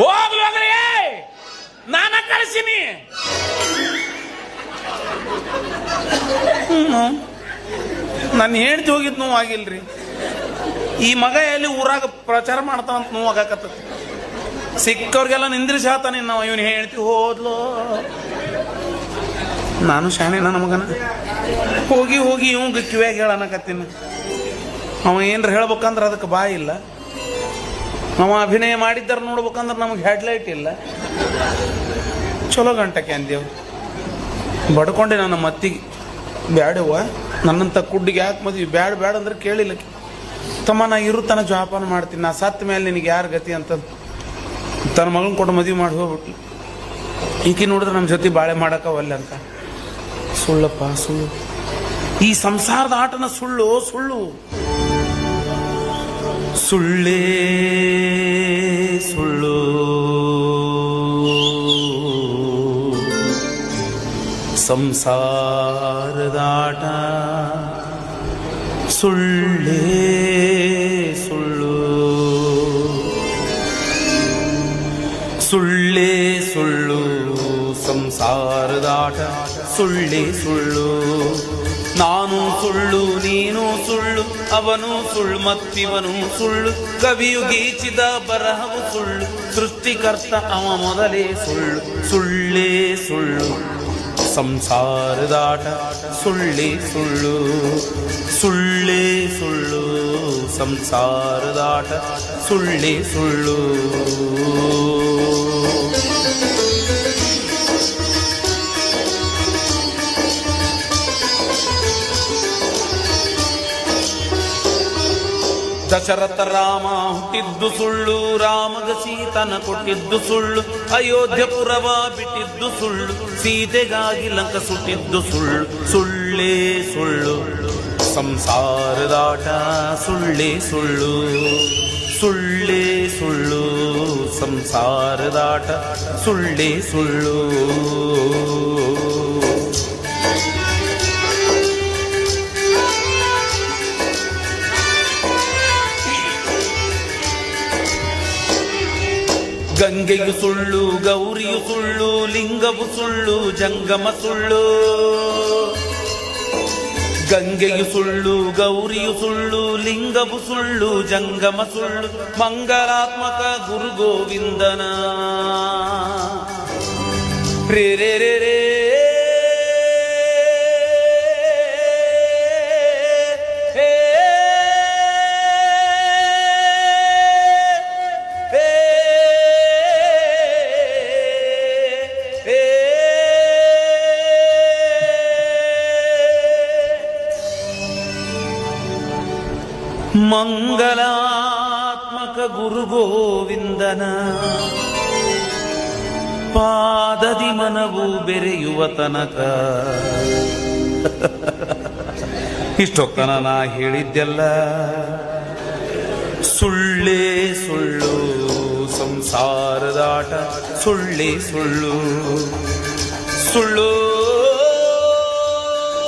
ಹೋಗ್ಲಿ ನಾನ ಕಳಿಸಿನಿ. ನನ್ನ ಹೇಳ್ತಿ ಹೋಗಿದ್ ನೋವು ಆಗಿಲ್ರಿ. ಈ ಮಗ ಎಲ್ಲಿ ಊರಾಗ ಪ್ರಚಾರ ಮಾಡ್ತಾವಂತ ನೋವು ಆಗಾಕತ್ತತಿ. ಸಿಕ್ಕವ್ರಿಗೆಲ್ಲ ನಿಂದ್ರಿಸಿ ಹೇಳ್ತಾನೆ ನಾವು ಇವನು ಹೇಳ್ತಿ ಹೋದ್ಲೋ. ನಾನು ಶಾಣೆ ನನ್ನ ಮಗನ ಹೋಗಿ ಹೋಗಿ ಇವಂಗ ಕಿವ್ಯಾಗ ಹೇಳನಕತ್ತೀನಿ. ಅವ ಏನ್ರ ಹೇಳ್ಬೇಕಂದ್ರೆ ಅದಕ್ಕೆ ಬಾಯಿ ಇಲ್ಲ. ಅವ ಅಭಿನಯ ಮಾಡಿದ್ದಾರ ನೋಡ್ಬೇಕಂದ್ರೆ ನಮಗೆ ಹೆಡ್ಲೈಟ್ ಇಲ್ಲ. ಚಲೋ ಗಂಟಕ್ಕೆ ಅಂದೇವು ಬಡ್ಕೊಂಡೆ ನನ್ನ ಮತ್ತಿಗೆ. ಬ್ಯಾಡವ್ವ ನನ್ನಂತ ಕುಡ್ಡಿಗೆ ಯಾಕೆ ಮದ್ವಿ ಬ್ಯಾಡ ಬ್ಯಾಡ ಅಂದ್ರೆ ಕೇಳಿಲ್ಲ. ತಮ್ಮ ನಾ ಇರುತ್ತಾನ ಜೋಪಾನ ಮಾಡ್ತೀನಿ, ನಾ ಸತ್ತ ಮೇಲೆ ನಿನಗೆ ಯಾರು ಗತಿ ಅಂತ ತನ್ನ ಮಗನ ಕೊಟ್ಟು ಮದುವೆ ಮಾಡಿ ಹೋಗ್ಬಿಟ್ಲು. ಈಕಿ ನೋಡಿದ್ರೆ ನಮ್ಮ ಜೊತೆ ಬಾಳೆ ಮಾಡಕ್ಕವಲ್ಲ ಅಂತ. ಸುಳ್ಳಪ್ಪ ಸುಳ್ಳು. ಈ ಸಂಸಾರದ ಆಟನ ಸುಳ್ಳು ಸುಳ್ಳು ಸುಳ್ಳೇ ಸುಳ್ಳು. ಸಂಸಾರದಾಟ ಸುಳ್ಳೇ ಸುಳ್ಳು. ಸುಳ್ಳೇ ಸುಳ್ಳು ಸಂಸಾರದಾಟ ಸುಳ್ಳೇ ಸುಳ್ಳು. ನಾನು ಸುಳ್ಳು ನೀನು ಸುಳ್ಳು, ಅವನು ಸುಳ್ಳು ಮತ್ತಿವನು ಸುಳ್ಳು. ಕವಿಯು ಗೀಚಿದ ಬರಹವು ಸುಳ್ಳು, ಸೃಷ್ಟಿಕರ್ತ ಅವ ಮೊದಲೇ ಸುಳ್ಳು. ಸುಳ್ಳೇ ಸುಳ್ಳು ಸಂಸಾರದಾಟ ಸುಳ್ಳೇ ಸುಳ್ಳು. ಸುಳ್ಳೇ ಸುಳ್ಳು ಸಂಸಾರದಾಟ ಸುಳ್ಳೇ ಸುಳ್ಳು. ದಶರಥ ರಾಮ ಹುಟ್ಟಿದ್ದು ಸುಳ್ಳು, ರಾಮಗ ಸೀತನ ಕೊಟ್ಟಿದ್ದು ಸುಳ್ಳು. ಅಯೋಧ್ಯಪುರವ ಬಿಟ್ಟಿದ್ದು ಸುಳ್ಳು, ಸೀತೆಗಾಗಿ ಲಂಕ ಸುಟ್ಟಿದ್ದು ಸುಳ್ಳು. ಸುಳ್ಳೇ ಸುಳ್ಳು ಸಂಸಾರದಾಟ ಸುಳ್ಳೇ ಸುಳ್ಳು. ಸುಳ್ಳೇ ಸುಳ್ಳು ಸಂಸಾರದಾಟ ಸುಳ್ಳೇ ಸುಳ್ಳು. ಗಂಗೆಯು ಸುಳ್ಳು, ಗೌರಿಯು ಸುಳ್ಳು, ಲಿಂಗವು ಸುಳ್ಳು, ಜಂಗಮ ಸುಳ್ಳು. ಗಂಗೆಯು ಸುಳ್ಳು, ಗೌರಿಯು ಸುಳ್ಳು, ಲಿಂಗವು ಸುಳ್ಳು, ಜಂಗಮ ಸುಳ್ಳು. ಮಂಗಲಾತ್ಮಕ ಗುರು ಗೋವಿಂದನ ರೇ ರೇ ರೇ ರೇ ಮಂಗಲಾತ್ಮಕ ಗುರು ಗೋವಿಂದನ ಪಾದದಿ ಮನವು ಬೆರೆಯುವ ತನಕ. ಇಷ್ಟೊತ್ತನ ನಾ ಹೇಳಿದ್ದೆಲ್ಲ ಸುಳ್ಳೇ ಸುಳ್ಳು ಸಂಸಾರದಾಟ ಸುಳ್ಳೇ ಸುಳ್ಳು. ಸುಳ್ಳು